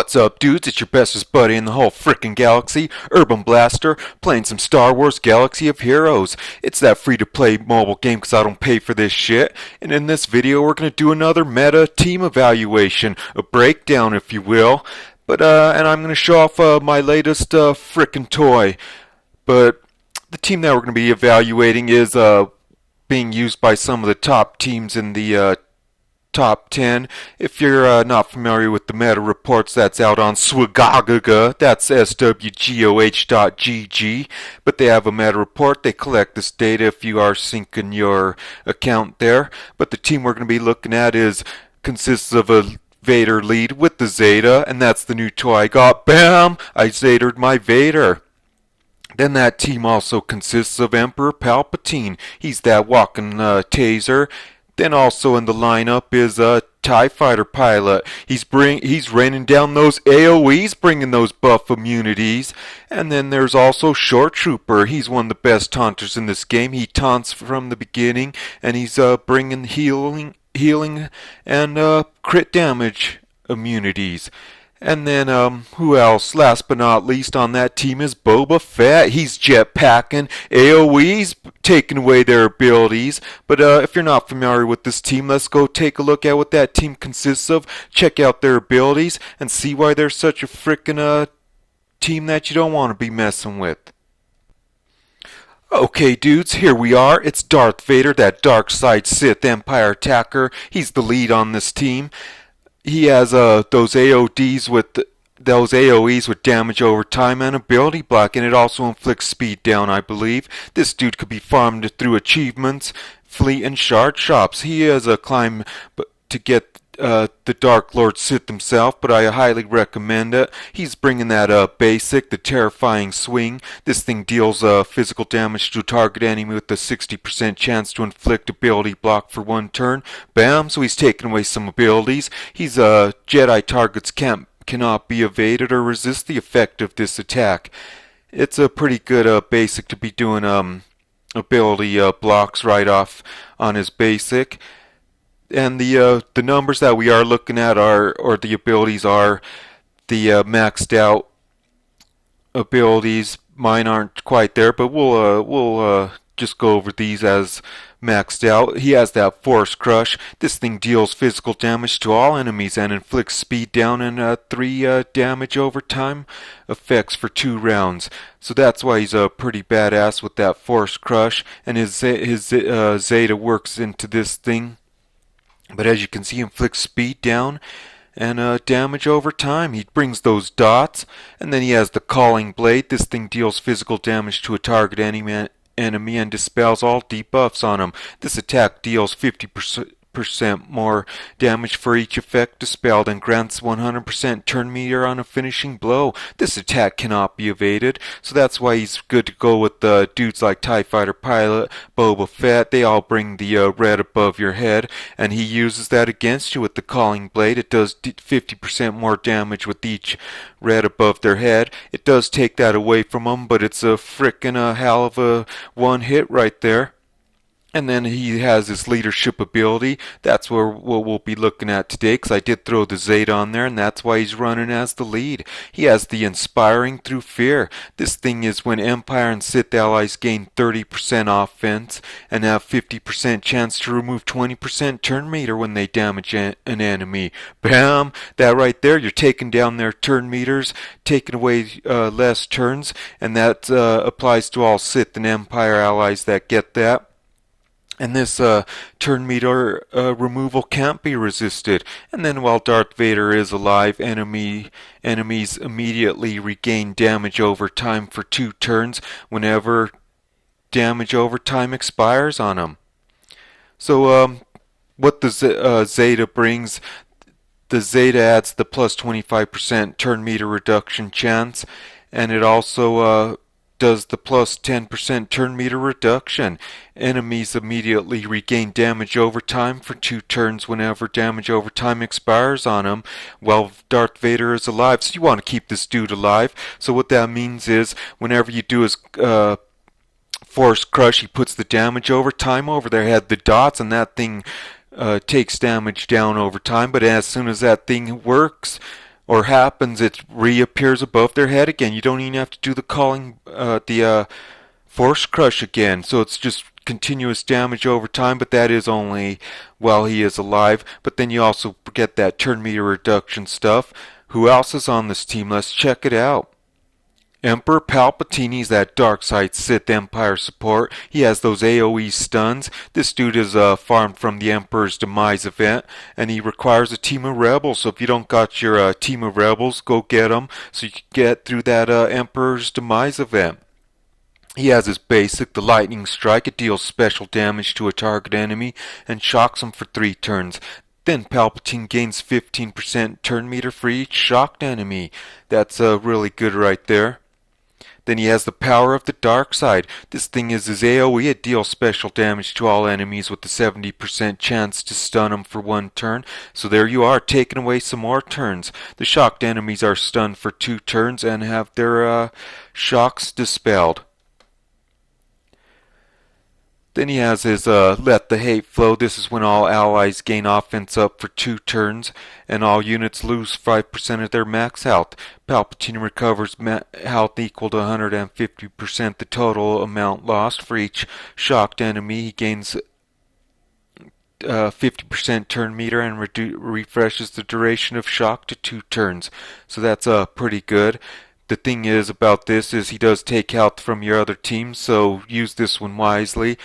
What's up, dudes? It's your bestest buddy in the whole frickin' galaxy, Urban Blaster, playing some Star Wars Galaxy of Heroes. It's that free-to-play mobile game because I don't pay for this shit. And in this video, we're going to do another meta team evaluation, a breakdown, if you will. And I'm going to show off my latest frickin' toy. But the team that we're going to be evaluating is being used by some of the top teams in the top 10. If you're not familiar with the meta reports, that's out on SWGOH, that's SWGOH.gg, but they have a meta report. They collect this data if you are syncing your account there. But the team we're going to be looking at consists of a Vader lead with the Zeta, and that's the new toy I got. Bam! I Zeta'd my Vader. Then that team also consists of Emperor Palpatine. He's that walking taser. Then also in the lineup is a TIE fighter pilot. He's raining down those AoEs, bringing those buff immunities. And then there's also Short Trooper. He's one of the best taunters in this game. He taunts from the beginning, and he's bringing healing and crit damage immunities. And then, who else? Last but not least on that team is Boba Fett. He's jetpacking AoEs, taking away their abilities. But if you're not familiar with this team, let's go take a look at what that team consists of, check out their abilities, and see why they're such a frickin' team that you don't want to be messing with. Okay, dudes, here we are. It's Darth Vader, that dark side Sith Empire attacker. He's the lead on this team. He has those AOEs with damage over time and ability block, and it also inflicts speed down, I believe. This dude could be farmed through achievements, fleet, and shard shops. He has a climb to get the Dark Lord Sith himself, but I highly recommend it. He's bringing that basic, the terrifying swing. This thing deals physical damage to a target enemy with a 60% chance to inflict ability block for one turn. Bam! So he's taking away some abilities. He's Jedi targets cannot be evaded or resist the effect of this attack. It's a pretty good basic to be doing ability blocks right off on his basic. And the numbers that we are looking at or the abilities are the maxed out abilities. Mine aren't quite there, but we'll just go over these as maxed out. He has that Force Crush. This thing deals physical damage to all enemies and inflicts speed down and 3 damage over time effects for 2 rounds. So that's why he's pretty badass with that Force Crush, and his Zeta works into this thing. But as you can see, he inflicts speed down and damage over time. He brings those dots, and then he has the Calling Blade. This thing deals physical damage to a target enemy and dispels all debuffs on him. This attack deals 50% more damage for each effect dispelled and grants 100% turn meter on a finishing blow. This attack cannot be evaded, so that's why he's good to go with dudes like TIE fighter pilot, Boba Fett. They all bring the red above your head, and he uses that against you with the Calling Blade. It does 50% more damage with each red above their head. It does take that away from them, but it's a frickin' hell of a one hit right there. And then he has his leadership ability. That's what we'll be looking at today, because I did throw the Zeta on there, and that's why he's running as the lead. He has the Inspiring Through Fear. This thing is when Empire and Sith allies gain 30% offense and have 50% chance to remove 20% turn meter when they damage an enemy. Bam! That right there, you're taking down their turn meters, taking away less turns, and that applies to all Sith and Empire allies that get that. And this turn meter removal can't be resisted. And then while Darth Vader is alive, enemies immediately regain damage over time for 2 turns whenever damage over time expires on them. So what the Zeta brings, the Zeta adds the plus 25% turn meter reduction chance, and it also does the plus 10% turn meter reduction. Enemies immediately regain damage over time for 2 turns whenever damage over time expires on them while Darth Vader is alive. So you want to keep this dude alive. So what that means is whenever you do his Force Crush, he puts the damage over time over their head, the dots, and that thing takes damage down over time. But as soon as that thing works, or happens, it reappears above their head again. You don't even have to do the force crush again. So it's just continuous damage over time, but that is only while he is alive. But then you also get that turn meter reduction stuff. Who else is on this team? Let's check it out. Emperor Palpatine, he's that dark side Sith Empire support. He has those AoE stuns. This dude is farmed from the Emperor's Demise event, and he requires a team of rebels. So if you don't got your team of rebels, go get them so you can get through that Emperor's Demise event. He has his basic, the lightning strike. It deals special damage to a target enemy and shocks him for 3 turns. Then Palpatine gains 15% turn meter for each shocked enemy. That's really good right there. Then he has the power of the dark side. This thing is his AoE. It deals special damage to all enemies with a 70% chance to stun them for 1 turn. So there you are, taking away some more turns. The shocked enemies are stunned for 2 turns and have their shocks dispelled. Then he has his Let the Hate Flow. This is when all allies gain offense up for 2 turns, and all units lose 5% of their max health. Palpatine recovers health equal to 150% the total amount lost for each shocked enemy. He gains 50% turn meter and refreshes the duration of shock to 2 turns. So that's pretty good. The thing is about this is he does take health from your other team, so use this one wisely.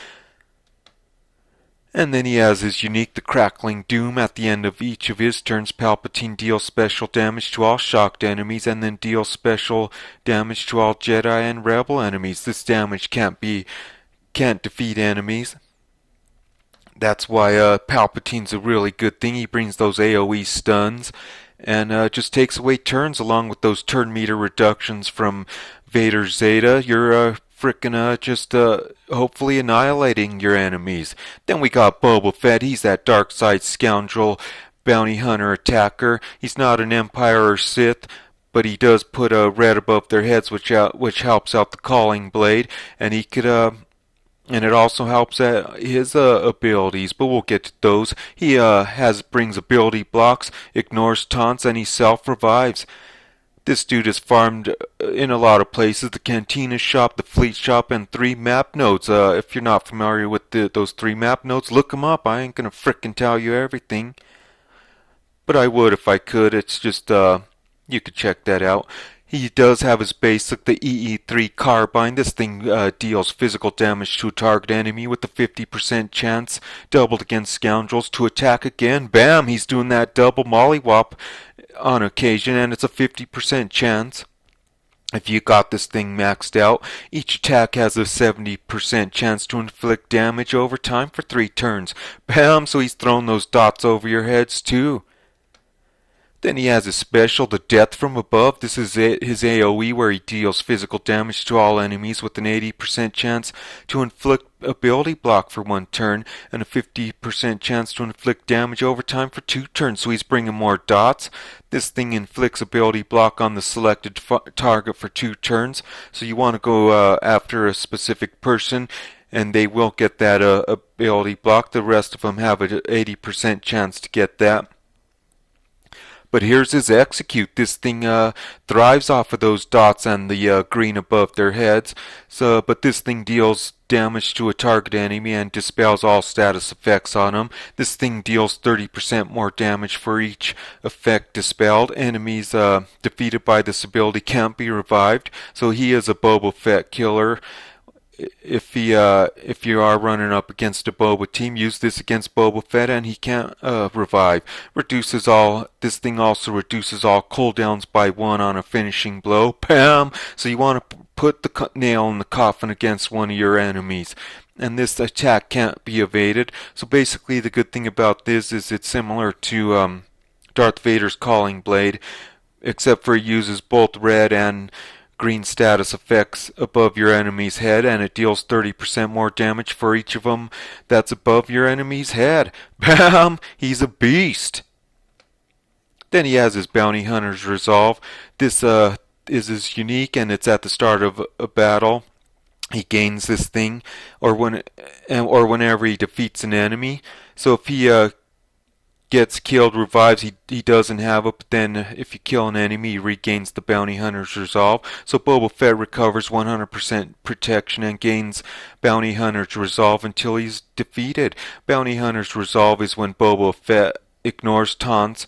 And then he has his unique, the Crackling Doom. At the end of each of his turns, Palpatine deals special damage to all shocked enemies and then deals special damage to all Jedi and Rebel enemies. This damage can't defeat enemies. That's why Palpatine's a really good thing. He brings those AoE stuns and just takes away turns along with those turn meter reductions from Vader's Zeta. You're frickin' just hopefully annihilating your enemies. Then we got Boba Fett. He's that dark side scoundrel bounty hunter attacker. He's not an Empire or Sith, but he does put a red above their heads, which helps out the calling blade, and he could and it also helps his abilities, but we'll get to those. He brings ability blocks, ignores taunts, and he self-revives. This dude is farmed in a lot of places: the Cantina Shop, the Fleet Shop, and 3 map nodes. If you're not familiar with those 3 map nodes, look them up. I ain't gonna frickin' tell you everything, but I would if I could. It's just, you could check that out. He does have his basic, the EE3 Carbine. This thing deals physical damage to a target enemy with a 50% chance, doubled against scoundrels, to attack again. Bam! He's doing that double mollywop on occasion, and it's a 50% chance. If you got this thing maxed out, each attack has a 70% chance to inflict damage over time for 3 turns. Bam! So he's throwing those dots over your heads too. Then he has his special, the Death from Above. This is his AoE, where he deals physical damage to all enemies with an 80% chance to inflict ability block for 1 turn and a 50% chance to inflict damage over time for 2 turns. So he's bringing more dots. This thing inflicts ability block on the selected target for 2 turns. So you want to go after a specific person, and they will get that ability block. The rest of them have an 80% chance to get that. But here's his execute. This thing thrives off of those dots and the green above their heads. But this thing deals damage to a target enemy and dispels all status effects on them. This thing deals 30% more damage for each effect dispelled. Enemies defeated by this ability can't be revived. So he is a Boba Fett killer. If you are running up against a Boba team, use this against Boba Fett and he can't revive. This thing also reduces all cooldowns by 1 on a finishing blow. Bam! So you want to put the nail in the coffin against one of your enemies. And this attack can't be evaded. So basically the good thing about this is it's similar to Darth Vader's calling blade, except for it uses both red and green status effects above your enemy's head, and it deals 30% more damage for each of them that's above your enemy's head. Bam! He's a beast. Then he has his Bounty Hunter's Resolve. This is unique, and it's at the start of a battle. He gains this thing, or whenever he defeats an enemy. So if he gets killed, revives, he doesn't have it, but then if you kill an enemy, he regains the bounty hunter's resolve. So Boba Fett recovers 100% protection and gains bounty hunter's resolve until he's defeated. Bounty hunter's resolve is when Boba Fett ignores taunts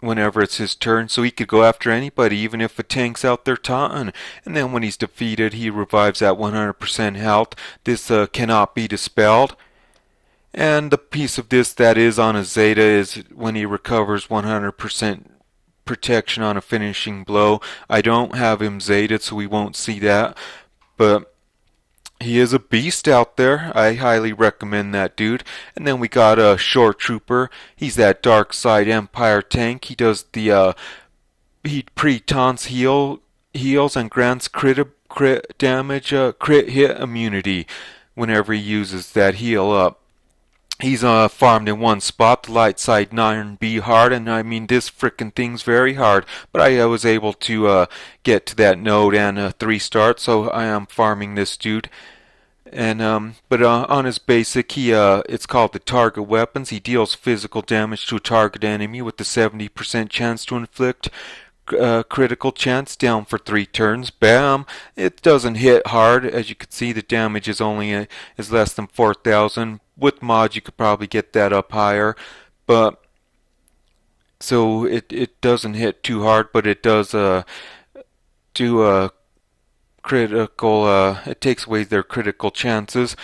whenever it's his turn, so he could go after anybody, even if a tank's out there taunting. And then when he's defeated, he revives at 100% health. This cannot be dispelled. And the piece of this that is on a Zeta is when he recovers 100% protection on a finishing blow. I don't have him Zeta, so we won't see that. But he is a beast out there. I highly recommend that dude. And then we got a Shore Trooper. He's that Dark Side Empire tank. He does the he pre-taunts heals and grants crit damage, crit hit immunity whenever he uses that heal up. He's farmed in one spot, the light side 9B hard, and I mean this frickin' thing's very hard, but I was able to get to that node and 3-star, so I am farming this dude. And but on his basic, it's called the target weapons. He deals physical damage to a target enemy with the 70% chance to inflict critical chance down for 3 turns. Bam! It doesn't hit hard. As you can see, the damage is only is less than 4,000. With mods, you could probably get that up higher, but so it doesn't hit too hard, but it does do a critical. It takes away their critical chances.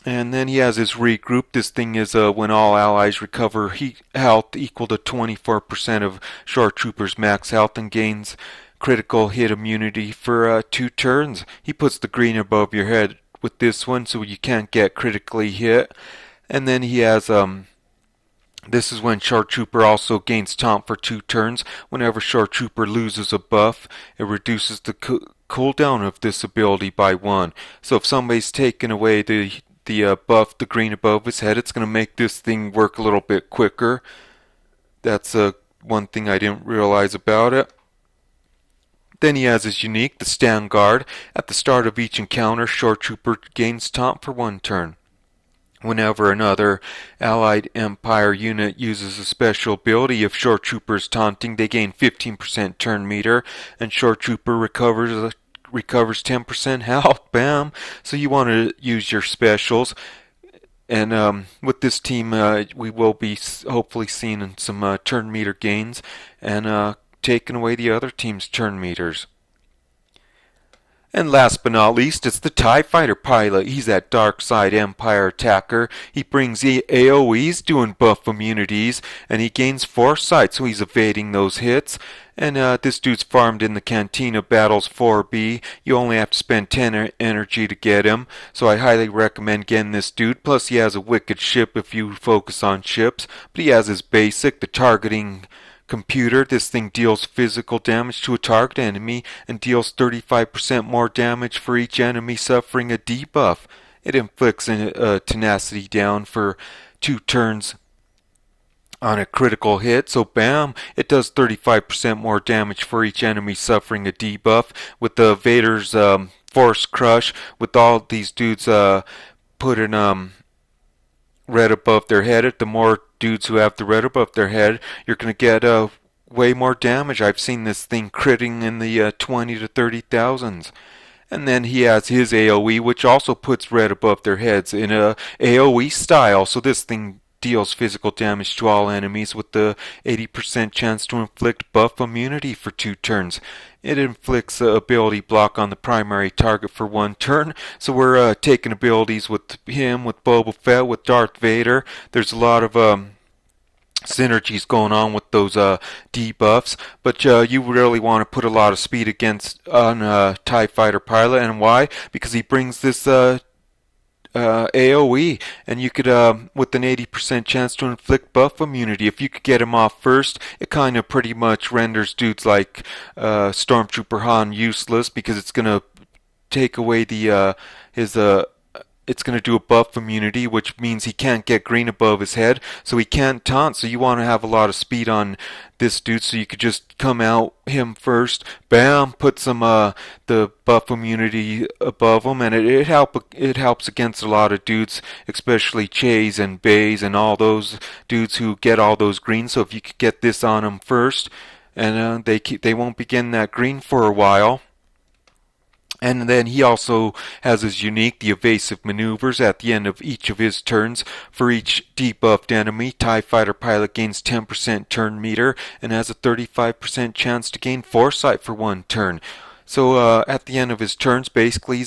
And then he has his regroup. This thing is when all allies recover health equal to 24% of Shore Trooper's max health and gains critical hit immunity for 2 turns. He puts the green above your head with this one so you can't get critically hit. And then he has this is when Shore Trooper also gains taunt for 2 turns. Whenever Shore Trooper loses a buff, it reduces the cooldown of this ability by 1. So if somebody's taken away the buff, the green above his head, it's going to make this thing work a little bit quicker. That's one thing I didn't realize about it. Then he has his unique, the Stand Guard. At the start of each encounter, Shore Trooper gains taunt for 1 turn. Whenever another Allied Empire unit uses a special ability, if Shore Trooper is taunting, they gain 15% turn meter, and Shore Trooper recovers 10% health. Bam! So you want to use your specials. And with this team, we will be hopefully seeing some turn meter gains and taking away the other team's turn meters. And last but not least, it's the TIE Fighter pilot. He's that Dark Side Empire attacker. He brings AoEs, doing buff immunities, and he gains Foresight, so he's evading those hits. And this dude's farmed in the Cantina Battles 4B. You only have to spend 10 energy to get him, so I highly recommend getting this dude. Plus he has a wicked ship if you focus on ships. But he has his basic, the targeting computer. This thing deals physical damage to a target enemy and deals 35% more damage for each enemy suffering a debuff. It inflicts a tenacity down for 2 turns on a critical hit, so bam, it does 35% more damage for each enemy suffering a debuff. With the Vader's Force Crush, with all these dudes putting red above their head, the more dudes who have the red above their head, you're going to get way more damage. I've seen this thing critting in the 20 to 30,000s. And then he has his AoE, which also puts red above their heads in a AoE style. So this thing deals physical damage to all enemies with the 80% chance to inflict buff immunity for 2 turns. It inflicts ability block on the primary target for 1 turn. So we're taking abilities with him, with Boba Fett, with Darth Vader. There's a lot of synergies going on with those debuffs, but you really want to put a lot of speed on TIE Fighter pilot. And why? Because he brings this AoE, and you could with an 80% chance to inflict buff immunity. If you could get him off first, it kind of pretty much renders dudes like Stormtrooper Han useless, because it's gonna take away the his it's going to do a buff immunity, which means he can't get green above his head, so he can't taunt. So you want to have a lot of speed on this dude, so you could just come out him first, bam, put some the buff immunity above him, and it helps against a lot of dudes, especially Chase and Bays and all those dudes who get all those greens. So if you could get this on them first, and they won't be getting that green for a while. And then he also has his unique, the evasive maneuvers at the end of each of his turns. For each debuffed enemy, TIE Fighter pilot gains 10% turn meter and has a 35% chance to gain foresight for one turn. So at the end of his turns, basically,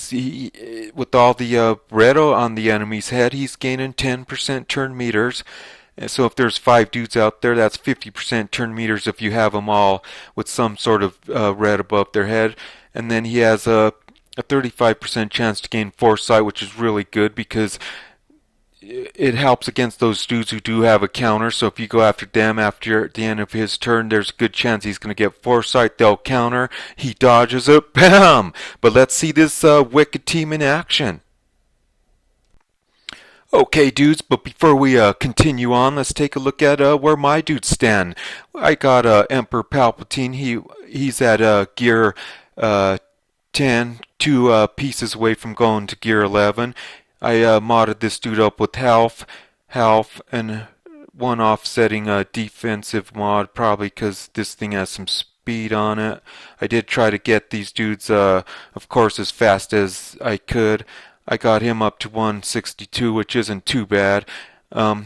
with all the red on the enemy's head, he's gaining 10% turn meters. And so if there's 5 dudes out there, that's 50% turn meters if you have them all with some sort of red above their head. And then he has a 35% chance to gain foresight, which is really good because it helps against those dudes who do have a counter. So if you go after them after the end of his turn, there's a good chance he's going to get foresight. They'll counter. He dodges it. Bam! But let's see this wicked team in action. Okay, dudes, but before we continue on, let's take a look at where my dudes stand. I got Emperor Palpatine. He's at gear 10, 2 pieces away from going to gear 11. I modded this dude up with health, and one offsetting defensive mod, probably because this thing has some speed on it. I did try to get these dudes, of course, as fast as I could. I got him up to 162, which isn't too bad.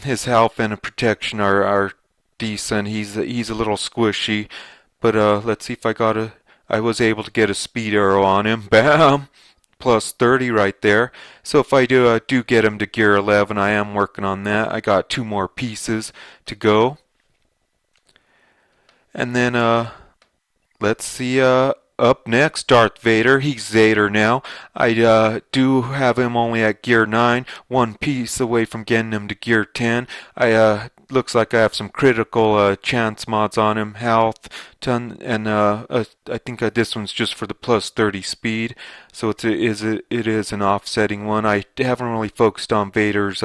His health and protection are decent. He's a little squishy, but let's see if I was able to get a speed arrow on him. Bam! Plus 30 right there. So if I do get him to gear 11, I am working on that. I got 2 more pieces to go. And then let's see, up next, Darth Vader. He's Zeta now. I do have him only at gear 9, 1 piece away from getting him to gear 10. Looks like I have some critical chance mods on him, health, ton, and I think this one's just for the plus 30 speed. So it is an offsetting one. I haven't really focused on Vader's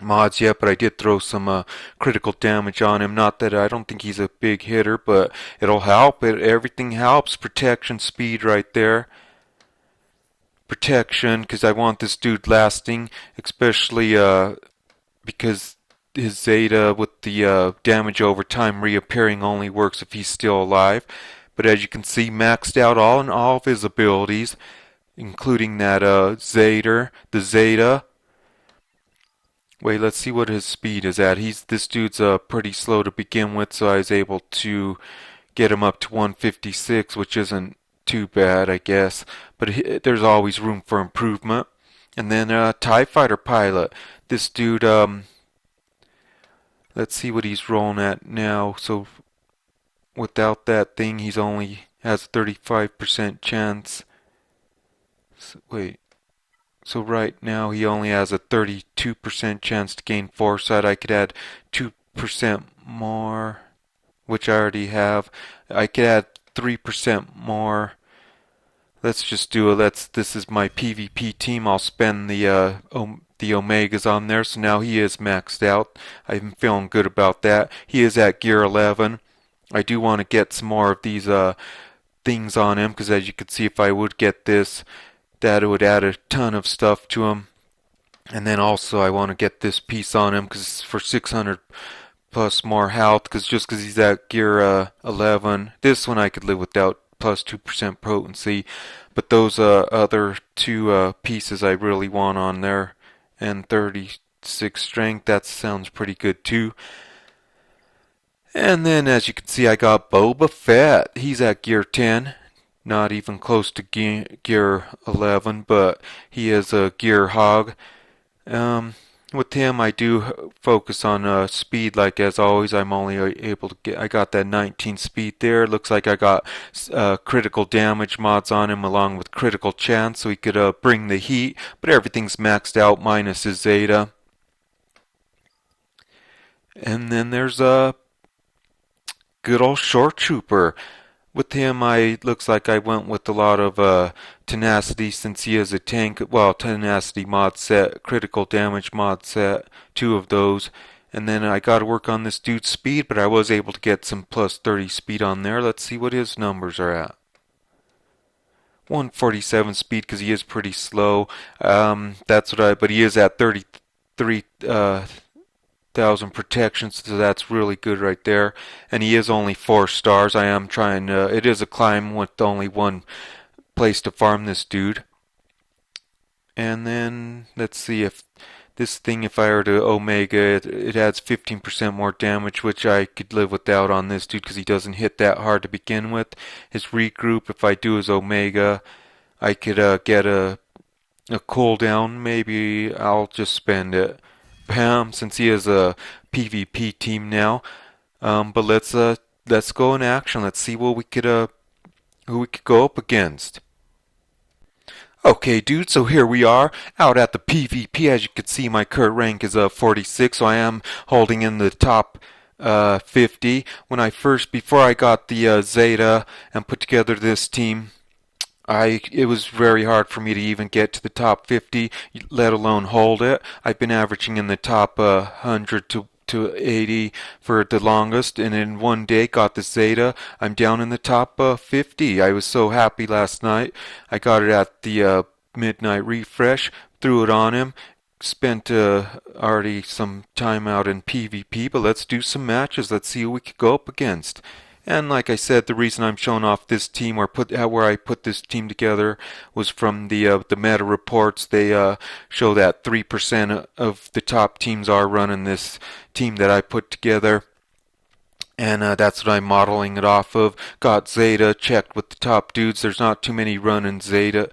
mods yet, but I did throw some critical damage on him. Not that I don't think he's a big hitter, but it'll help. Everything helps. Protection, speed right there. Protection, because I want this dude lasting, especially because his Zeta with the damage over time reappearing only works if he's still alive. But as you can see, maxed out all of his abilities, including that the Zeta. Wait, let's see what his speed is at. This dude's pretty slow to begin with, so I was able to get him up to 156, which isn't too bad, I guess. But there's always room for improvement. And then TIE Fighter pilot. This dude, let's see what he's rolling at now. So without that thing, he's only has a 35% chance. Wait. So right now he only has a 32% chance to gain foresight. I could add 2% more, which I already have. I could add 3% more. Let's just do it. This is my PvP team. I'll spend the Omegas on there. So now he is maxed out. I'm feeling good about that. He is at gear 11. I do want to get some more of these things on him, because as you can see, if I would get this, that would add a ton of stuff to him. And then also I want to get this piece on him because it's for 600 plus more health, because he's at gear 11. This one I could live without, plus 2% potency. But those other 2 pieces I really want on there. And 36 strength, that sounds pretty good too. And then as you can see, I got Boba Fett. He's at gear 10. Not even close to gear 11, but he is a gear hog. With him, I do focus on speed, like as always. I'm only able to I got that 19 speed there. Looks like I got critical damage mods on him along with critical chance, so he could bring the heat, but everything's maxed out minus his Zeta. And then there's a good old short trooper. With him, looks like I went with a lot of tenacity since he is a tank. Well, tenacity mod set, critical damage mod set, two of those. And then I got to work on this dude's speed, but I was able to get some plus 30 speed on there. Let's see what his numbers are at. 147 speed because he is pretty slow. But he is at 33 thousand protections, so that's really good right there. And he is only 4 stars. I am trying it is a climb with only one place to farm this dude. And then let's see if this thing, if I were to Omega, it adds 15% more damage, which I could live without on this dude because he doesn't hit that hard to begin with. His regroup, if I do his Omega, I could get a cooldown. Maybe I'll just spend it. Bam, since he is a PvP team now. But let's go in action. Let's see what who we could go up against. Okay, dude, so here we are out at the PvP. As you can see, my current rank is 46, so I am holding in the top 50. Before I got the Zeta and put together this team, it was very hard for me to even get to the top 50, let alone hold it. I've been averaging in the top 100 to 80 for the longest, and in one day got the Zeta. I'm down in the top 50. I was so happy last night. I got it at the midnight refresh, threw it on him, spent already some time out in PvP, but let's do some matches. Let's see who we could go up against. And like I said, the reason I'm showing off this team, or where I put this team together, was from the meta reports. They show that 3% of the top teams are running this team that I put together, and that's what I'm modeling it off of. Got Zeta, checked with the top dudes. There's not too many running Zeta.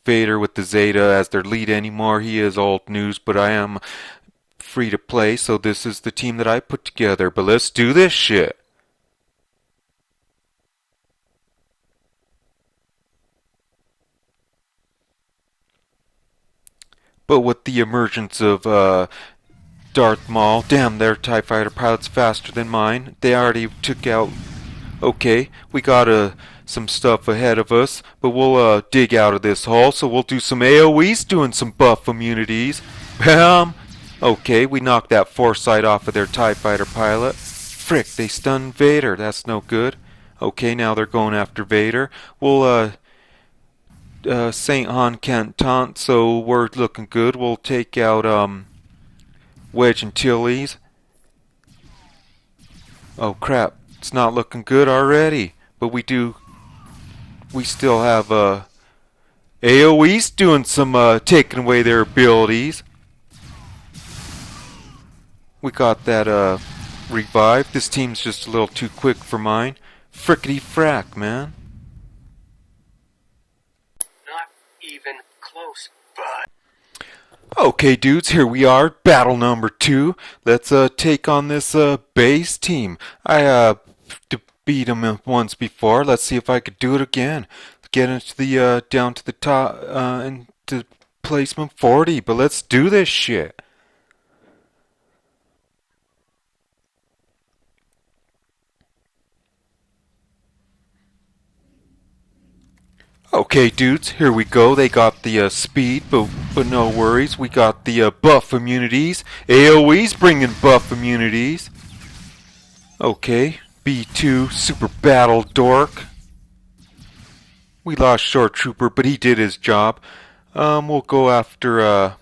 Vader with the Zeta as their lead anymore. He is old news, but I am free to play, so this is the team that I put together. But let's do this shit. But with the emergence of Darth Maul, damn, their TIE fighter pilot's faster than mine. They already took out. Okay, we got some stuff ahead of us, but we'll dig out of this hole. So we'll do some AoEs, doing some buff immunities. Bam. Okay, we knocked that foresight off of their TIE fighter pilot. Frick, they stunned Vader. That's no good. Okay, now they're going after Vader. We'll St. Han can't taunt, so we're looking good. We'll take out Wedge and Tilly's. Oh crap, it's not looking good already. But we still have AoE's doing some taking away their abilities. We got that revive. This team's just a little too quick for mine. Frickety frack, man. Even close, but okay, dudes, here we are, battle number 2. Let's take on this base team. I beat them once before. Let's see if I could do it again. Get into the down to the top into placement 40. But let's do this shit. Okay, dudes, here we go. They got the speed, but no worries. We got the buff immunities. AoE's bringing buff immunities. Okay, B2, super battle dork. We lost Short Trooper, but he did his job. We'll go after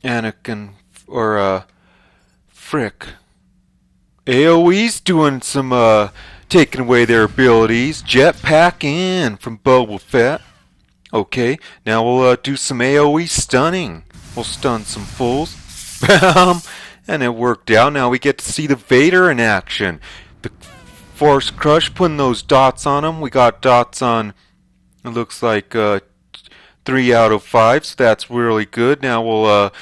Anakin, or Frick. AoE's doing some taking away their abilities. Jetpack in from Boba Fett. Okay, now we'll do some AoE stunning. We'll stun some fools. Bam! And it worked out. Now we get to see the Vader in action. The Force Crush, putting those dots on him. We got dots on, it looks like 3 out of 5, so that's really good. Now we'll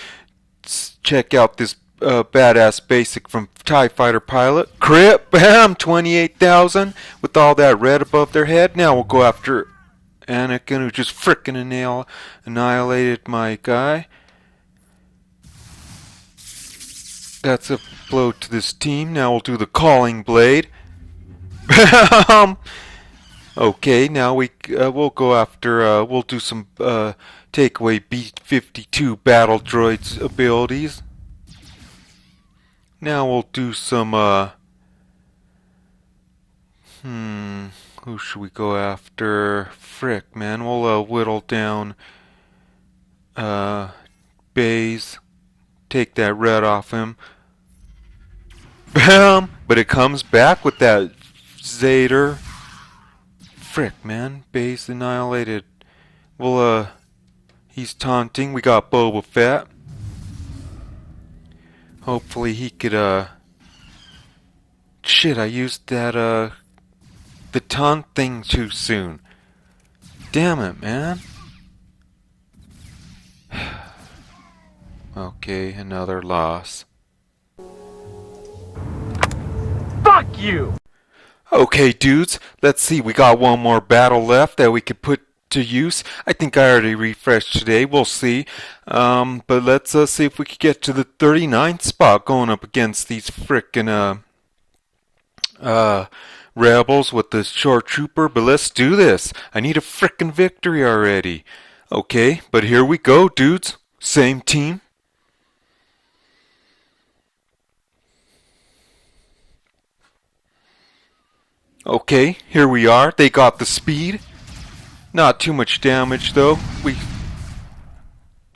check out this badass basic from TIE Fighter Pilot. Crit, bam, 28,000 with all that red above their head. Now we'll go after Anakin, who just frickin' annihilated my guy. That's a blow to this team. Now we'll do the Calling Blade. Bam! Okay, now we'll go after we'll do some take away B-52 battle droids abilities. Now we'll do some who should we go after? Frick, man, we'll whittle down Baze, take that red off him. Bam! But it comes back with that Zeta. Frick, man, Baze annihilated. Well, he's taunting. We got Boba Fett. Hopefully he could, shit, I used that, the taunt thing too soon. Damn it, man. Okay, another loss. Fuck you! Okay, dudes, let's see. We got one more battle left that we could put to use. I think I already refreshed today. We'll see. But let's see if we could get to the 39th spot going up against these frickin' rebels with the short trooper. But let's do this. I need a frickin' victory already. Okay, but here we go, dudes. Same team. Okay, here we are. They got the speed. Not too much damage though.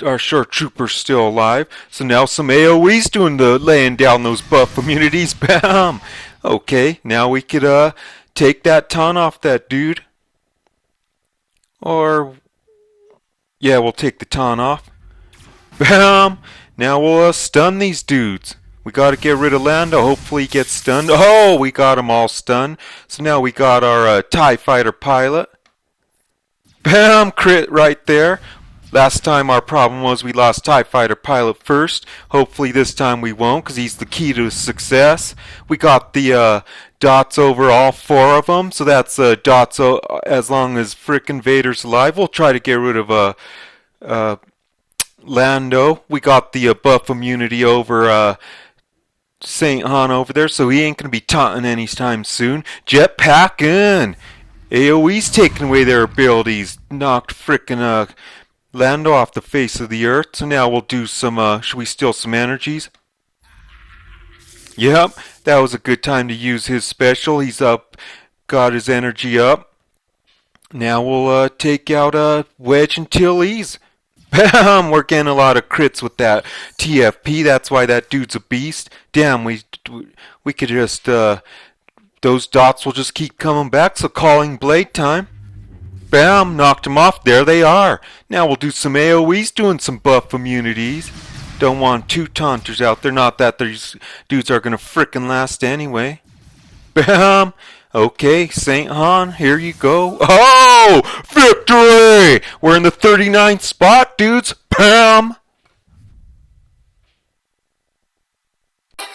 Our short trooper's still alive. So now some AoE's doing the laying down those buff immunities. Bam! Okay, now we could take that taunt off that dude. Or yeah, we'll take the taunt off. Bam! Now we'll stun these dudes. We gotta get rid of Lando. Hopefully he gets stunned. Oh, we got him all stunned. So now we got our TIE fighter pilot. Bam! Crit right there. Last time our problem was we lost TIE fighter pilot first. Hopefully this time we won't, because he's the key to success. We got the dots over all four of them. So that's dots as long as frickin' Vader's alive. We'll try to get rid of Lando. We got the buff immunity over St. Han over there, so he ain't gonna be taunting anytime soon. Jetpackin'! AoE's taking away their abilities. Knocked frickin' Lando off the face of the earth. So now we'll do some, should we steal some energies? Yep, that was a good time to use his special. He's up, got his energy up. Now we'll take out Wedge and Tilly's. Bam! We're getting a lot of crits with that TFP. That's why that dude's a beast. Damn, we could just those dots will just keep coming back. So calling blade time. Bam! Knocked them off. There they are. Now we'll do some AoEs, doing some buff immunities. Don't want two taunters out there. Not that these dudes are gonna frickin' last anyway. Bam! Okay, St. Han, here you go. Oh! Victory! We're in the 39th spot, dudes. Bam! Thank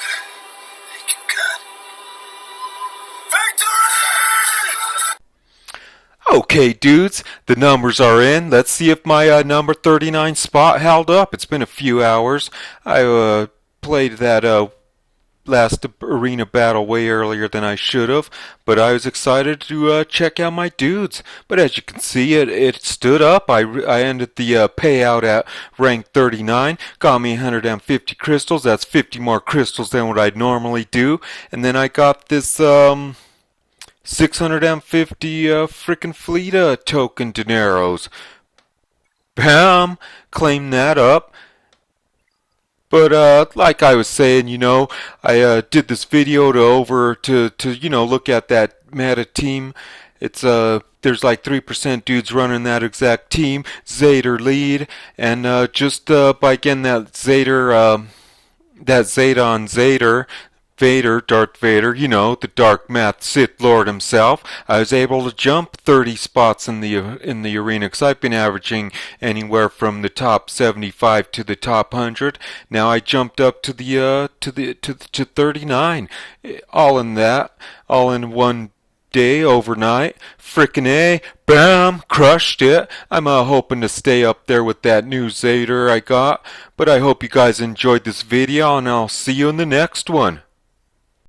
you, God. Victory! Okay, dudes, the numbers are in. Let's see if my number 39 spot held up. It's been a few hours. I played that last arena battle way earlier than I should have, but I was excited to check out my dudes. But as you can see, it stood up. I ended the payout at rank 39, got me 150 crystals. That's 50 more crystals than what I'd normally do. And then I got this 650 frickin' fleet token dineros. Bam! Claim that up. But like I was saying, you know, I did this video to you know, look at that meta team. It's there's like 3% dudes running that exact team. Zeta lead, and just by getting that Zeta on Zeta. Vader, Darth Vader, you know, the dark math Sith Lord himself, I was able to jump 30 spots in the arena, because I've been averaging anywhere from the top 75 to the top 100. Now I jumped up to the to 39, all in one day, overnight. Frickin' A, bam, crushed it. I'm hoping to stay up there with that new Zeta I got. But I hope you guys enjoyed this video, and I'll see you in the next one.